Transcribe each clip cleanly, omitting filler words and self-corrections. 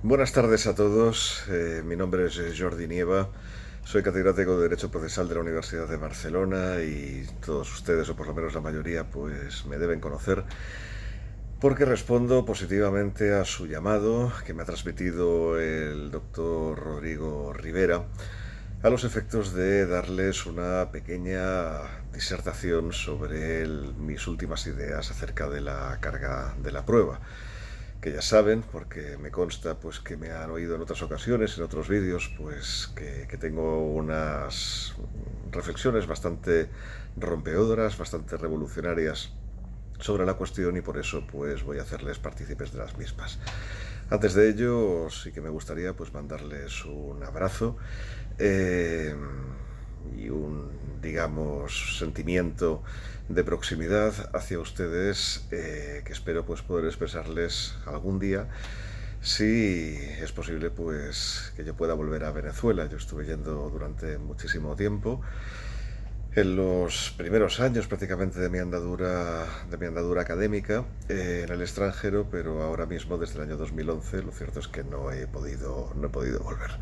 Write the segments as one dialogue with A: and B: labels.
A: Buenas tardes a todos, mi nombre es Jordi Nieva, soy catedrático de Derecho Procesal de la Universidad de Barcelona y todos ustedes, o por lo menos la mayoría, pues me deben conocer porque respondo positivamente a su llamado que me ha transmitido el doctor Rodrigo Rivera a los efectos de darles una pequeña disertación sobre mis últimas ideas acerca de la carga de la prueba, que ya saben, porque me consta pues que me han oído en otras ocasiones, en otros vídeos, pues que tengo unas reflexiones bastante rompedoras, bastante revolucionarias sobre la cuestión y por eso pues voy a hacerles partícipes de las mismas. Antes de ello, sí que me gustaría pues mandarles un abrazo y un, digamos, sentimiento de proximidad hacia ustedes que espero pues poder expresarles algún día, si es posible pues que yo pueda volver a Venezuela. Yo estuve yendo durante muchísimo tiempo en los primeros años prácticamente de mi andadura académica en el extranjero, pero ahora mismo desde el año 2011 lo cierto es que no he podido volver.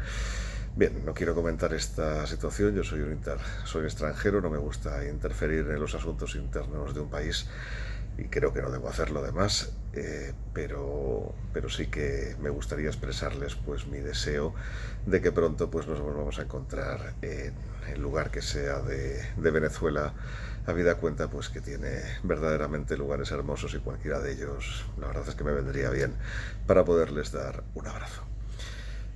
A: Bien, no quiero comentar esta situación, yo soy extranjero, no me gusta interferir en los asuntos internos de un país y creo que no debo hacerlo además, pero sí que me gustaría expresarles pues mi deseo de que pronto pues nos volvamos a encontrar en el lugar que sea de Venezuela, habida cuenta pues que tiene verdaderamente lugares hermosos y cualquiera de ellos la verdad es que me vendría bien para poderles dar un abrazo.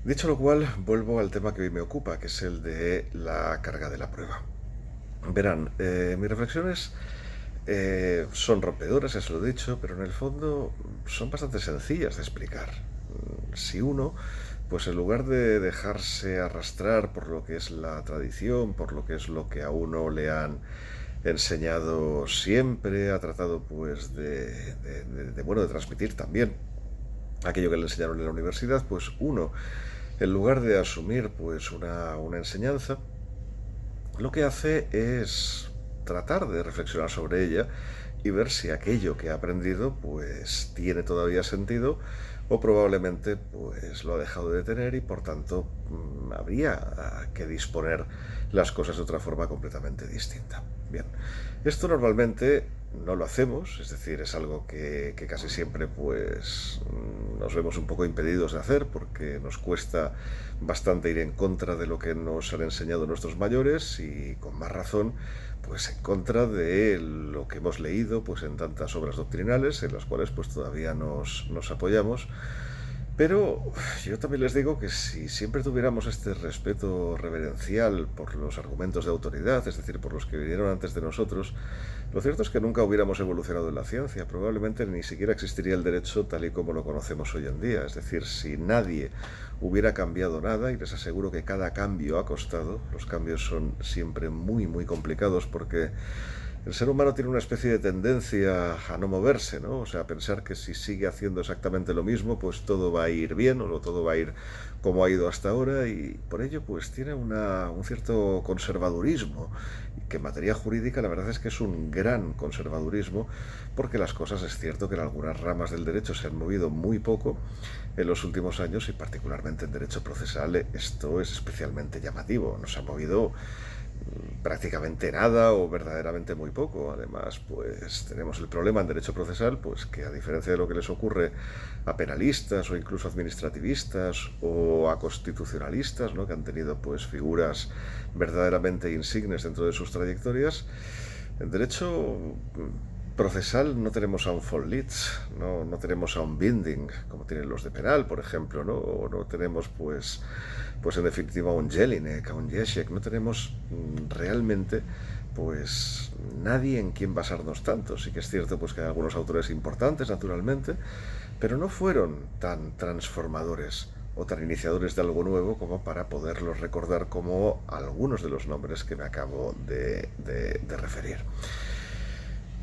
A: Dicho lo cual, vuelvo al tema que hoy me ocupa, que es el de la carga de la prueba. Verán, mis reflexiones son rompedoras, ya se lo he dicho, pero en el fondo son bastante sencillas de explicar. Si uno, pues en lugar de dejarse arrastrar por lo que es la tradición, por lo que es lo que a uno le han enseñado siempre, ha tratado pues bueno, de transmitir también aquello que le enseñaron en la universidad, pues uno, en lugar de asumir pues una enseñanza, lo que hace es tratar de reflexionar sobre ella y ver si aquello que ha aprendido pues tiene todavía sentido o probablemente pues lo ha dejado de tener y por tanto habría que disponer las cosas de otra forma completamente distinta. Bien, esto normalmente no lo hacemos, es decir, es algo que casi siempre pues nos vemos un poco impedidos de hacer porque nos cuesta bastante ir en contra de lo que nos han enseñado nuestros mayores y con más razón pues en contra de lo que hemos leído pues en tantas obras doctrinales en las cuales pues todavía nos apoyamos. Pero yo también les digo que si siempre tuviéramos este respeto reverencial por los argumentos de autoridad, es decir, por los que vinieron antes de nosotros, lo cierto es que nunca hubiéramos evolucionado en la ciencia, probablemente ni siquiera existiría el derecho tal y como lo conocemos hoy en día. Es decir, si nadie hubiera cambiado nada, y les aseguro que cada cambio ha costado, los cambios son siempre muy, muy complicados porque el ser humano tiene una especie de tendencia a no moverse, ¿no? O sea, a pensar que si sigue haciendo exactamente lo mismo, pues todo va a ir bien o todo va a ir como ha ido hasta ahora y por ello pues tiene un cierto conservadurismo que en materia jurídica la verdad es que es un gran conservadurismo porque las cosas es cierto que en algunas ramas del derecho se han movido muy poco en los últimos años y particularmente en derecho procesal esto es especialmente llamativo, no se ha movido prácticamente nada o verdaderamente muy poco. Además, pues tenemos el problema en derecho procesal, pues que a diferencia de lo que les ocurre a penalistas o incluso administrativistas o a constitucionalistas, ¿no? Que han tenido pues figuras verdaderamente insignes dentro de sus trayectorias, en derecho procesal no tenemos a un von Litz, no tenemos a un Binding, como tienen los de penal, por ejemplo, ¿no? O no tenemos, pues en definitiva, a un Jelinek, a un Ježek, no tenemos realmente pues nadie en quien basarnos tanto. Sí que es cierto pues que hay algunos autores importantes, naturalmente, pero no fueron tan transformadores o tan iniciadores de algo nuevo como para poderlos recordar como algunos de los nombres que me acabo de referir.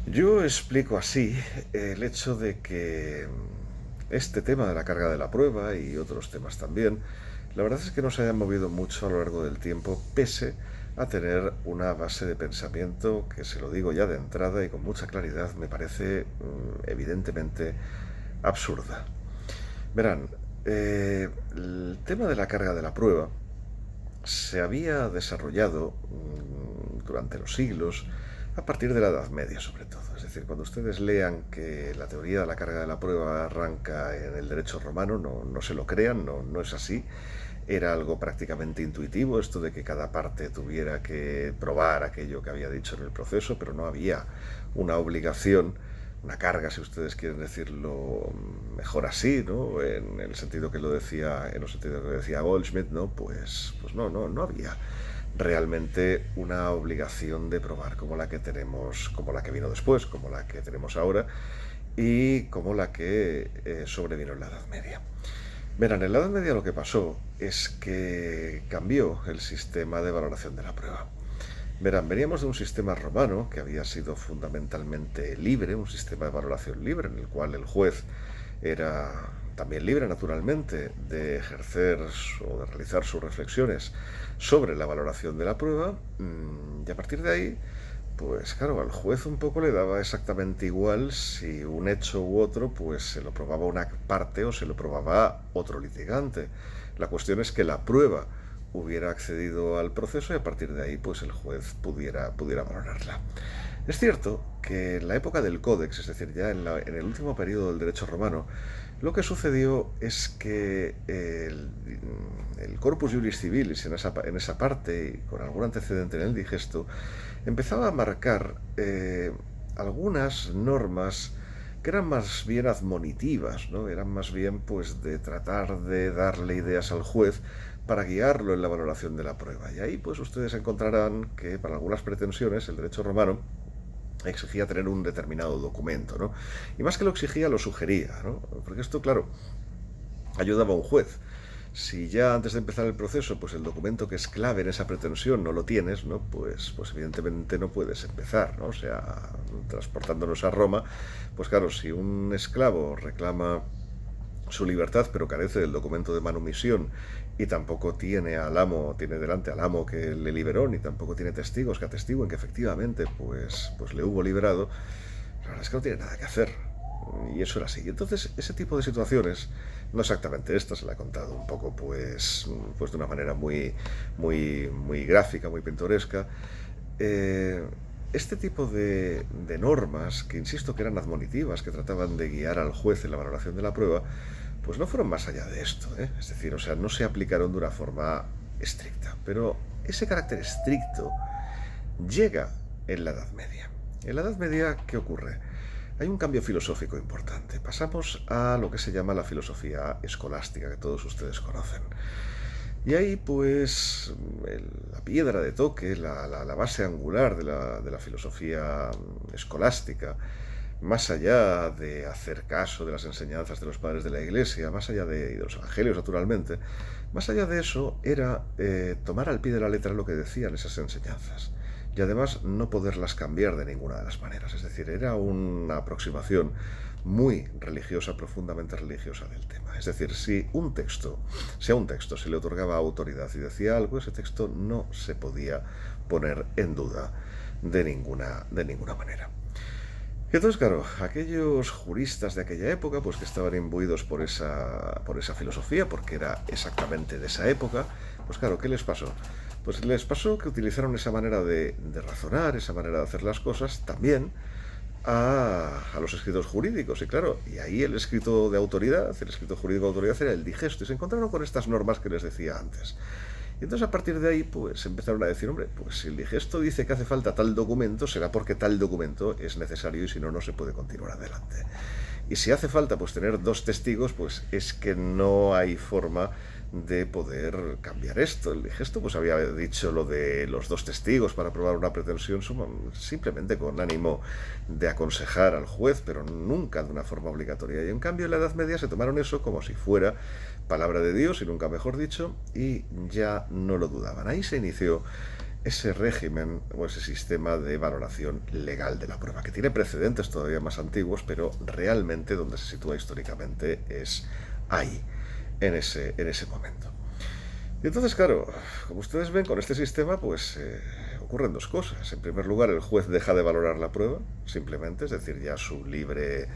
A: Yo explico así el hecho de que este tema de la carga de la prueba y otros temas también, la verdad es que no se hayan movido mucho a lo largo del tiempo, pese a tener una base de pensamiento que, se lo digo ya de entrada y con mucha claridad, me parece evidentemente absurda. Verán, El tema de la carga de la prueba se había desarrollado durante los siglos a partir de la Edad Media, sobre todo. Es decir, cuando ustedes lean que la teoría de la carga de la prueba arranca en el derecho romano, no se lo crean, no es así. Era algo prácticamente intuitivo, esto de que cada parte tuviera que probar aquello que había dicho en el proceso, pero no había una obligación, una carga, si ustedes quieren decirlo mejor así, ¿no? En el sentido que lo decía, en el sentido que decía Goldschmidt, ¿no? Pues no había realmente una obligación de probar como la que tenemos, como la que vino después, como la que tenemos ahora y como la que sobrevino en la Edad Media. Verán, en la Edad Media lo que pasó es que cambió el sistema de valoración de la prueba. Verán, veníamos de un sistema romano que había sido fundamentalmente libre, un sistema de valoración libre en el cual el juez era también libre, naturalmente, de ejercer o de realizar sus reflexiones sobre la valoración de la prueba, y a partir de ahí, pues claro, al juez un poco le daba exactamente igual si un hecho u otro pues se lo probaba una parte o se lo probaba otro litigante. La cuestión es que la prueba hubiera accedido al proceso y a partir de ahí pues el juez pudiera valorarla. Es cierto que en la época del Códex, es decir, ya en el último periodo del derecho romano, lo que sucedió es que el Corpus Juris Civilis en esa parte, y con algún antecedente en el digesto, empezaba a marcar algunas normas que eran más bien admonitivas, ¿no? Eran más bien pues de tratar de darle ideas al juez para guiarlo en la valoración de la prueba. Y ahí pues ustedes encontrarán que para algunas pretensiones el derecho romano exigía tener un determinado documento, ¿no? Y más que lo exigía, lo sugería, ¿no? Porque esto, claro, ayudaba a un juez. Si ya antes de empezar el proceso, pues el documento que es clave en esa pretensión no lo tienes, ¿no? Pues evidentemente no puedes empezar, ¿no? O sea, transportándonos a Roma, pues claro, si un esclavo reclama su libertad, pero carece del documento de manumisión y tampoco tiene delante al amo que le liberó, ni tampoco tiene testigos que atestiguen que efectivamente pues le hubo liberado, la verdad es que no tiene nada que hacer. Y eso era así. Y entonces, ese tipo de situaciones, no exactamente esta, se la he contado un poco, pues de una manera muy gráfica, muy pintoresca. Este tipo de normas, que insisto que eran admonitivas, que trataban de guiar al juez en la valoración de la prueba, pues no fueron más allá de esto, ¿eh? Es decir, o sea, no se aplicaron de una forma estricta. Pero ese carácter estricto llega en la Edad Media. En la Edad Media, ¿qué ocurre? Hay un cambio filosófico importante. Pasamos a lo que se llama la filosofía escolástica, que todos ustedes conocen. Y ahí, pues, la piedra de toque, la base angular de la filosofía escolástica, más allá de hacer caso de las enseñanzas de los padres de la Iglesia, más allá de los evangelios, naturalmente, más allá de eso, era tomar al pie de la letra lo que decían esas enseñanzas. Y además no poderlas cambiar de ninguna de las maneras. Es decir, era una aproximación muy religiosa, profundamente religiosa del tema. Es decir, si a un texto se le otorgaba autoridad y decía algo, ese texto no se podía poner en duda de ninguna manera. Y entonces, claro, aquellos juristas de aquella época, pues que estaban imbuidos por esa filosofía, porque era exactamente de esa época, pues claro, ¿qué les pasó? Pues les pasó que utilizaron esa manera de razonar, esa manera de hacer las cosas, también a los escritos jurídicos. Y claro, y ahí el escrito jurídico de autoridad era el digesto, y se encontraron con estas normas que les decía antes. Y entonces a partir de ahí pues empezaron a decir, hombre, pues si el digesto dice que hace falta tal documento, será porque tal documento es necesario y si no, no se puede continuar adelante. Y si hace falta pues tener dos testigos, pues es que no hay forma de poder cambiar esto. El digesto pues había dicho lo de los dos testigos para probar una pretensión simplemente con ánimo de aconsejar al juez, pero nunca de una forma obligatoria. Y en cambio en la Edad Media se tomaron eso como si fuera palabra de Dios, y nunca mejor dicho, y ya no lo dudaban. Ahí se inició ese régimen o ese sistema de valoración legal de la prueba, que tiene precedentes todavía más antiguos, pero realmente donde se sitúa históricamente es ahí, en ese momento. Y entonces, claro, como ustedes ven, con este sistema pues ocurren dos cosas. En primer lugar, el juez deja de valorar la prueba, simplemente, es decir, ya a su libre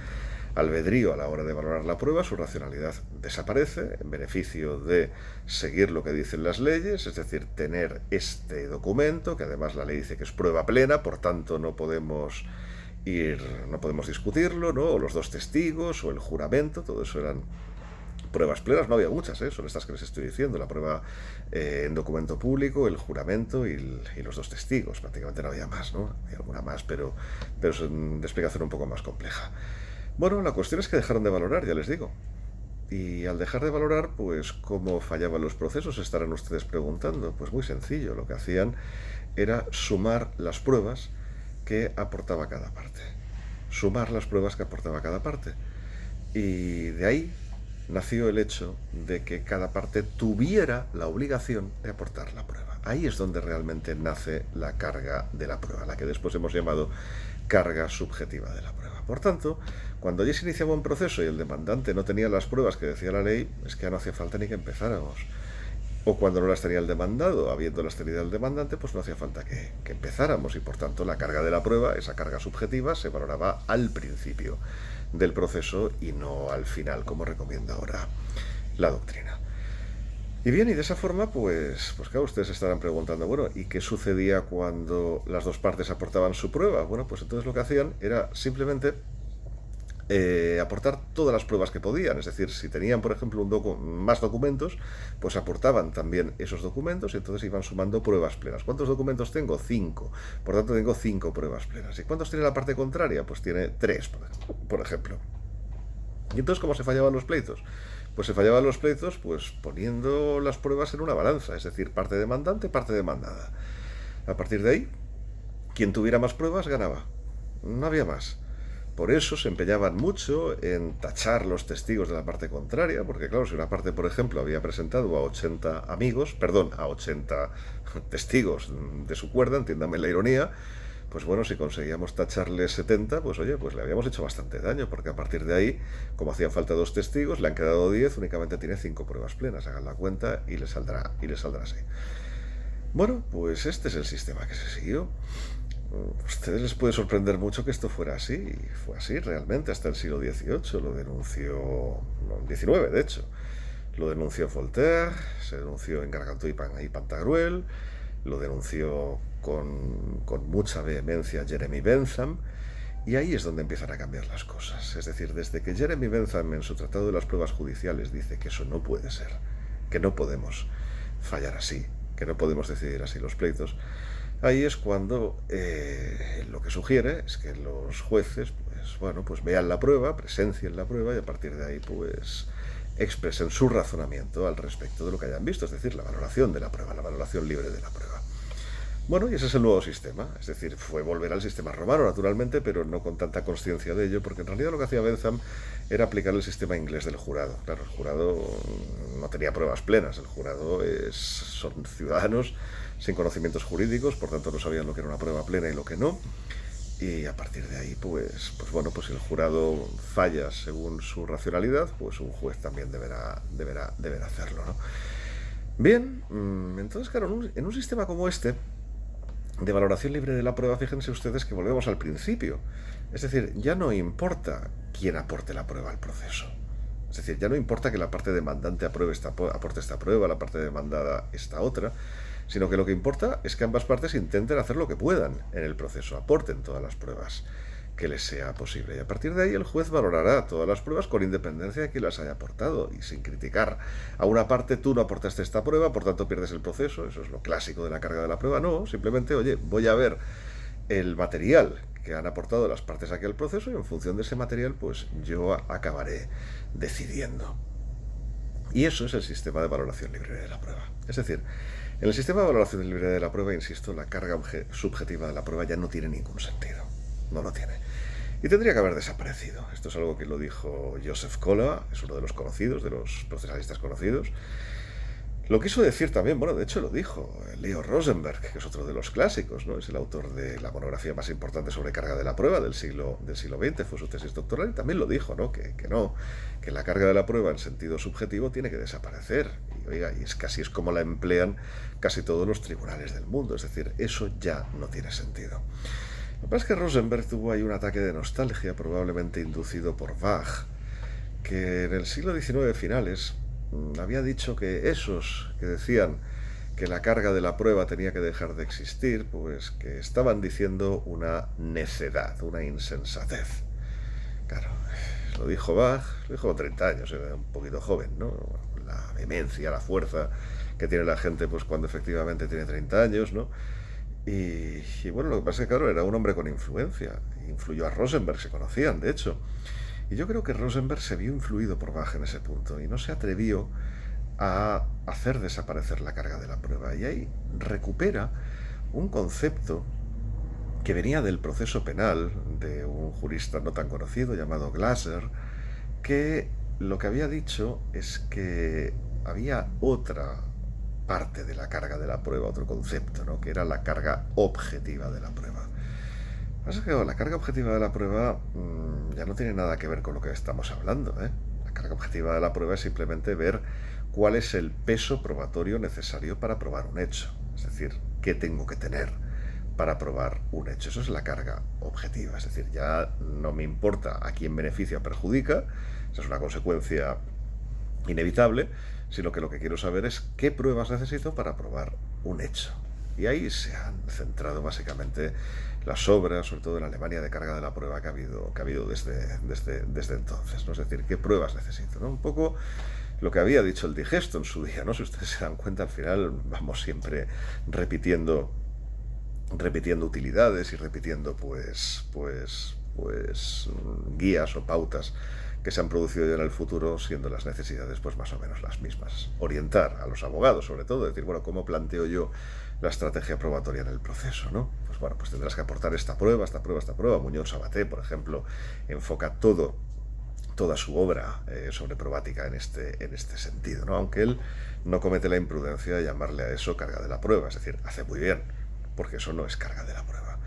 A: albedrío a la hora de valorar la prueba, su racionalidad desaparece en beneficio de seguir lo que dicen las leyes, es decir, tener este documento, que además la ley dice que es prueba plena, por tanto no podemos discutirlo, ¿no? O los dos testigos, o el juramento, todo eso eran pruebas plenas. No había muchas, son estas que les estoy diciendo: la prueba en documento público, el juramento y los dos testigos. Prácticamente no había más, ¿no? Había alguna más, pero es de explicación un poco más compleja. Bueno, la cuestión es que dejaron de valorar, ya les digo. Y al dejar de valorar, pues cómo fallaban los procesos, estarán ustedes preguntando. Pues muy sencillo, lo que hacían era sumar las pruebas que aportaba cada parte. Sumar las pruebas que aportaba cada parte. Y de ahí nació el hecho de que cada parte tuviera la obligación de aportar la prueba. Ahí es donde realmente nace la carga de la prueba, la que después hemos llamado carga subjetiva de la prueba. Por tanto, cuando ya se iniciaba un proceso y el demandante no tenía las pruebas que decía la ley, es que ya no hacía falta ni que empezáramos. O cuando no las tenía el demandado, habiéndolas tenido el demandante, pues no hacía falta que empezáramos, y por tanto la carga de la prueba, esa carga subjetiva, se valoraba al principio del proceso y no al final, como recomienda ahora la doctrina. Y bien, y de esa forma, pues claro, ustedes estarán preguntando, bueno, ¿y qué sucedía cuando las dos partes aportaban su prueba? Bueno, pues entonces lo que hacían era simplemente aportar todas las pruebas que podían. Es decir, si tenían, por ejemplo, más documentos, pues aportaban también esos documentos, y entonces iban sumando pruebas plenas. ¿Cuántos documentos tengo? 5. Por tanto, tengo 5 pruebas plenas. ¿Y cuántos tiene la parte contraria? Pues tiene 3, por ejemplo. ¿Y entonces cómo se fallaban los pleitos? Pues se fallaban los pleitos pues poniendo las pruebas en una balanza, es decir, parte demandante, parte demandada. A partir de ahí, quien tuviera más pruebas ganaba. No había más. Por eso se empeñaban mucho en tachar los testigos de la parte contraria, porque claro, si una parte, por ejemplo, había presentado a 80 testigos de su cuerda, entiéndame la ironía, pues bueno, si conseguíamos tacharle 70, pues oye, pues le habíamos hecho bastante daño, porque a partir de ahí, como hacían falta 2 testigos, le han quedado 10, únicamente tiene 5 pruebas plenas, hagan la cuenta y le saldrá así. Bueno, pues este es el sistema que se siguió. A ustedes les puede sorprender mucho que esto fuera así, y fue así realmente hasta el siglo XVIII, lo denunció, no, XIX de hecho, lo denunció Voltaire, se denunció en Gargantúa y Pantagruel, lo denunció con mucha vehemencia Jeremy Bentham, y ahí es donde empiezan a cambiar las cosas. Es decir, desde que Jeremy Bentham en su Tratado de las Pruebas Judiciales dice que eso no puede ser, que no podemos fallar así, que no podemos decidir así los pleitos, ahí es cuando lo que sugiere es que los jueces pues vean la prueba, presencien la prueba, y a partir de ahí pues expresen su razonamiento al respecto de lo que hayan visto, es decir, la valoración de la prueba, la valoración libre de la prueba. Bueno, y ese es el nuevo sistema, es decir, fue volver al sistema romano, naturalmente, pero no con tanta consciencia de ello, porque en realidad lo que hacía Bentham era aplicar el sistema inglés del jurado. Claro, el jurado no tenía pruebas plenas, el jurado son ciudadanos sin conocimientos jurídicos, por tanto no sabían lo que era una prueba plena y lo que no, y a partir de ahí, pues si el jurado falla según su racionalidad, pues un juez también deberá hacerlo, ¿no? Bien, entonces, claro, en un sistema como este, de valoración libre de la prueba, fíjense ustedes que volvemos al principio. Es decir, ya no importa quién aporte la prueba al proceso. Es decir, ya no importa que la parte demandante aporte esta prueba, la parte demandada esta otra, sino que lo que importa es que ambas partes intenten hacer lo que puedan en el proceso, aporten todas las pruebas que les sea posible. Y a partir de ahí el juez valorará todas las pruebas con independencia de quién las haya aportado y sin criticar a una parte: tú no aportaste esta prueba, por tanto pierdes el proceso. Eso es lo clásico de la carga de la prueba. No, simplemente, oye, voy a ver el material que han aportado las partes aquí al proceso, y en función de ese material, pues yo acabaré decidiendo. Y eso es el sistema de valoración libre de la prueba. Es decir, en el sistema de valoración libre de la prueba, insisto, la carga subjetiva de la prueba ya no tiene ningún sentido. No lo tiene. Y tendría que haber desaparecido. Esto es algo que lo dijo Joseph Kola, es uno de los conocidos, de los procesalistas conocidos. Lo quiso decir también, bueno, de hecho lo dijo Leo Rosenberg, que es otro de los clásicos, ¿no? Es el autor de la monografía más importante sobre carga de la prueba del siglo XX, fue su tesis doctoral, y también lo dijo, ¿no? Que la carga de la prueba en sentido subjetivo tiene que desaparecer. Y oiga, y así es como la emplean casi todos los tribunales del mundo, es decir, eso ya no tiene sentido. Lo que pasa es que Rosenberg tuvo ahí un ataque de nostalgia, probablemente inducido por Bach, que en el siglo XIX finales había dicho que esos que decían que la carga de la prueba tenía que dejar de existir, pues que estaban diciendo una necedad, una insensatez. Claro, lo dijo Bach, lo dijo con 30 años, era un poquito joven, ¿no? La vehemencia, la fuerza que tiene la gente pues cuando efectivamente tiene 30 años, ¿no? Y bueno, lo que pasa es que, claro, era un hombre con influencia. Influyó a Rosenberg, se conocían, de hecho. Y yo creo que Rosenberg se vio influido por Bach en ese punto y no se atrevió a hacer desaparecer la carga de la prueba. Y ahí recupera un concepto que venía del proceso penal de un jurista no tan conocido llamado Glasser, que lo que había dicho es que había otra parte de la carga de la prueba, otro concepto, ¿no? Que era la carga objetiva de la prueba. Pasa que la carga objetiva de la prueba ya no tiene nada que ver con lo que estamos hablando, ¿eh? La carga objetiva de la prueba es simplemente ver cuál es el peso probatorio necesario para probar un hecho. Es decir, qué tengo que tener para probar un hecho. Eso es la carga objetiva. Es decir, ya no me importa a quién beneficia o perjudica, esa es una consecuencia inevitable, sino que lo que quiero saber es qué pruebas necesito para probar un hecho. Y ahí se han centrado básicamente las obras, sobre todo en Alemania, de carga de la prueba que ha habido desde entonces, ¿no? Es decir, qué pruebas necesito, ¿no? Un poco lo que había dicho el digesto en su día, ¿no? Si ustedes se dan cuenta, al final vamos siempre repitiendo utilidades y repitiendo guías o pautas que se han producido ya en el futuro, siendo las necesidades pues más o menos las mismas. Orientar a los abogados, sobre todo, decir, bueno, ¿cómo planteo yo la estrategia probatoria en el proceso, ¿no? Pues bueno, pues tendrás que aportar esta prueba, esta prueba, esta prueba. Muñoz Sabaté, por ejemplo, enfoca toda su obra sobre probática en este sentido, ¿no? Aunque él no comete la imprudencia de llamarle a eso carga de la prueba, es decir, hace muy bien, porque eso no es carga de la prueba.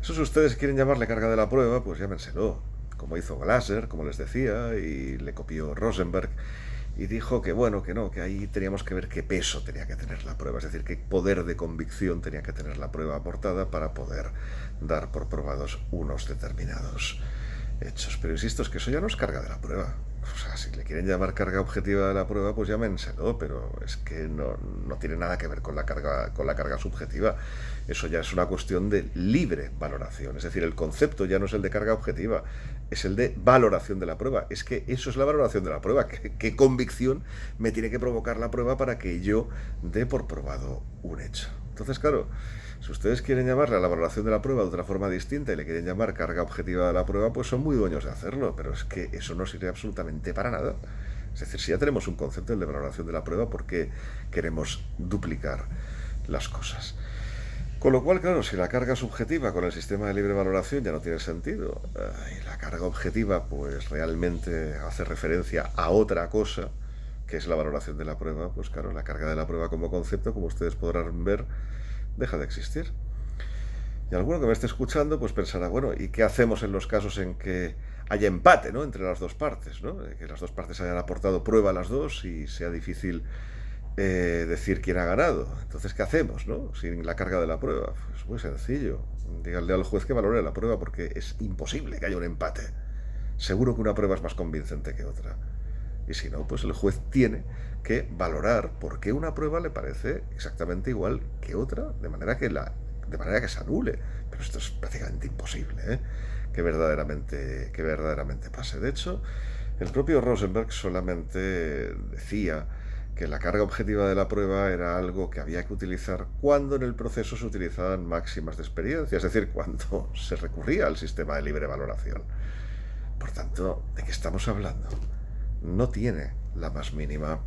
A: Eso, si ustedes quieren llamarle carga de la prueba, pues llámenselo, como hizo Glasser, como les decía, y le copió Rosenberg, y dijo que bueno, que no, que ahí teníamos que ver qué peso tenía que tener la prueba, es decir, qué poder de convicción tenía que tener la prueba aportada para poder dar por probados unos determinados hechos. Pero insisto, es que eso ya no es carga de la prueba. O sea, si le quieren llamar carga objetiva de la prueba, pues llámenselo, pero es que no tiene nada que ver con la carga subjetiva. Eso ya es una cuestión de libre valoración. Es decir, el concepto ya no es el de carga objetiva, es el de valoración de la prueba. Es que eso es la valoración de la prueba. ¿Qué convicción me tiene que provocar la prueba para que yo dé por probado un hecho? Entonces, claro, si ustedes quieren llamarle a la valoración de la prueba de otra forma distinta y le quieren llamar carga objetiva de la prueba, pues son muy dueños de hacerlo, pero es que eso no sirve absolutamente para nada. Es decir, si ya tenemos un concepto de valoración de la prueba, ¿por qué queremos duplicar las cosas? Con lo cual, claro, si la carga subjetiva con el sistema de libre valoración ya no tiene sentido, y la carga objetiva pues realmente hace referencia a otra cosa, que es la valoración de la prueba, pues claro, la carga de la prueba como concepto, como ustedes podrán ver, deja de existir. Y alguno que me esté escuchando pues pensará, bueno, ¿y qué hacemos en los casos en que haya empate, ¿no?, entre las dos partes, ¿no? Que las dos partes hayan aportado prueba a las dos y sea difícil decir quién ha ganado. Entonces, ¿qué hacemos, no? Sin la carga de la prueba. Pues muy sencillo. Díganle al juez que valore la prueba porque es imposible que haya un empate. Seguro que una prueba es más convincente que otra. Y si no, pues el juez tiene que valorar por qué una prueba le parece exactamente igual que otra, de manera que se anule. Pero esto es prácticamente imposible, ¿eh? que verdaderamente pase. De hecho, el propio Rosenberg solamente decía que la carga objetiva de la prueba era algo que había que utilizar cuando en el proceso se utilizaban máximas de experiencia, es decir, cuando se recurría al sistema de libre valoración. Por tanto, ¿de qué estamos hablando? No tiene la más mínima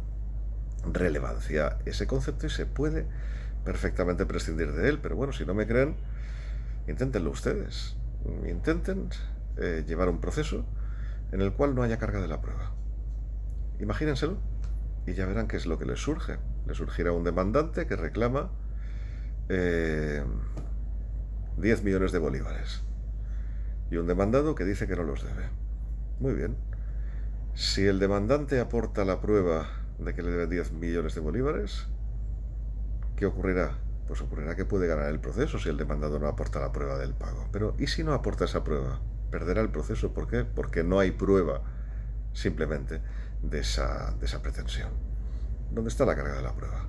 A: relevancia ese concepto y se puede perfectamente prescindir de él. Pero bueno, si no me creen, inténtenlo ustedes. Intenten llevar un proceso en el cual no haya carga de la prueba. Imagínenselo y ya verán qué es lo que les surge. Les surgirá un demandante que reclama 10 millones de bolívares y un demandado que dice que no los debe. Muy bien. Si el demandante aporta la prueba de que le debe 10 millones de bolívares, ¿qué ocurrirá? pues ocurrirá que puede ganar el proceso si el demandado no aporta la prueba del pago. Pero ¿y si no aporta esa prueba? Perderá el proceso. ¿Por qué? Porque no hay prueba simplemente de esa pretensión. ¿Dónde está la carga de la prueba?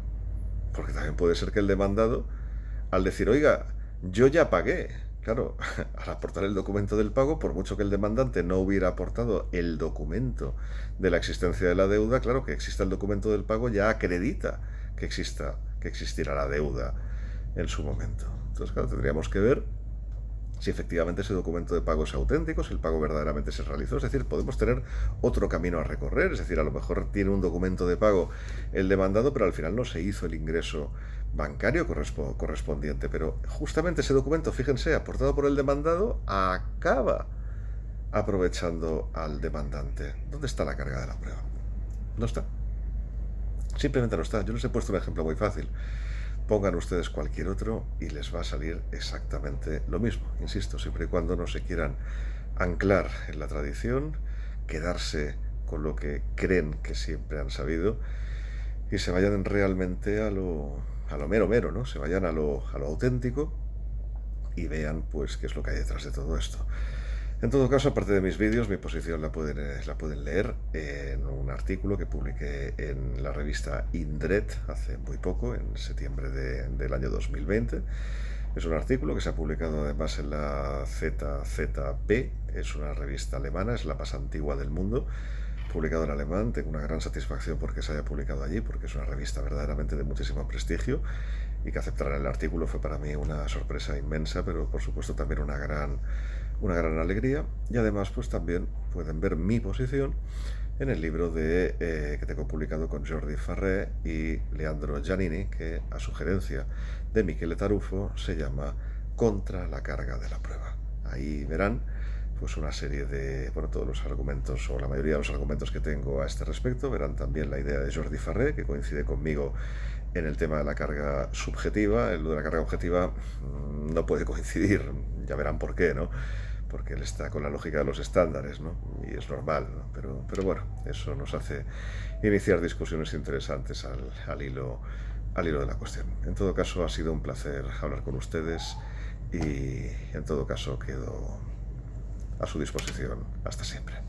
A: Porque también puede ser que el demandado, al decir, oiga, yo ya pagué, claro, al aportar el documento del pago, por mucho que el demandante no hubiera aportado el documento de la existencia de la deuda, claro, que exista el documento del pago ya acredita que existirá la deuda en su momento. Entonces, claro, tendríamos que ver si efectivamente ese documento de pago es auténtico, si el pago verdaderamente se realizó. Es decir, podemos tener otro camino a recorrer. Es decir, a lo mejor tiene un documento de pago el demandado, pero al final no se hizo el ingreso bancario correspondiente. Pero justamente ese documento, fíjense, aportado por el demandado, acaba aprovechando al demandante. ¿Dónde está la carga de la prueba? No está. Simplemente no está. Yo les he puesto un ejemplo muy fácil. Pongan ustedes cualquier otro y les va a salir exactamente lo mismo. Insisto, siempre y cuando no se quieran anclar en la tradición, quedarse con lo que creen que siempre han sabido y se vayan realmente a lo mero mero, ¿no? Se vayan a lo auténtico y vean pues qué es lo que hay detrás de todo esto. En todo caso, aparte de mis vídeos, mi posición la pueden leer en un artículo que publiqué en la revista Indret hace muy poco, en septiembre del año 2020. Es un artículo que se ha publicado además en la ZZP, es una revista alemana, es la más antigua del mundo, publicado en alemán. Tengo una gran satisfacción porque se haya publicado allí, porque es una revista verdaderamente de muchísimo prestigio, y que aceptaran el artículo fue para mí una sorpresa inmensa, pero por supuesto también una gran alegría. Y además pues también pueden ver mi posición en el libro que tengo publicado con Jordi Farré y Leandro Giannini, que a sugerencia de Michele Tarufo se llama Contra la carga de la prueba. Ahí verán pues una serie de, bueno, todos los argumentos o la mayoría de los argumentos que tengo a este respecto. Verán también la idea de Jordi Farré, que coincide conmigo en el tema de la carga subjetiva. El de la carga objetiva no puede coincidir, ya verán por qué, ¿no? Porque él está con la lógica de los estándares, ¿no? Y es normal, ¿no? Pero bueno, eso nos hace iniciar discusiones interesantes al hilo de la cuestión. En todo caso, ha sido un placer hablar con ustedes y en todo caso quedo a su disposición hasta siempre.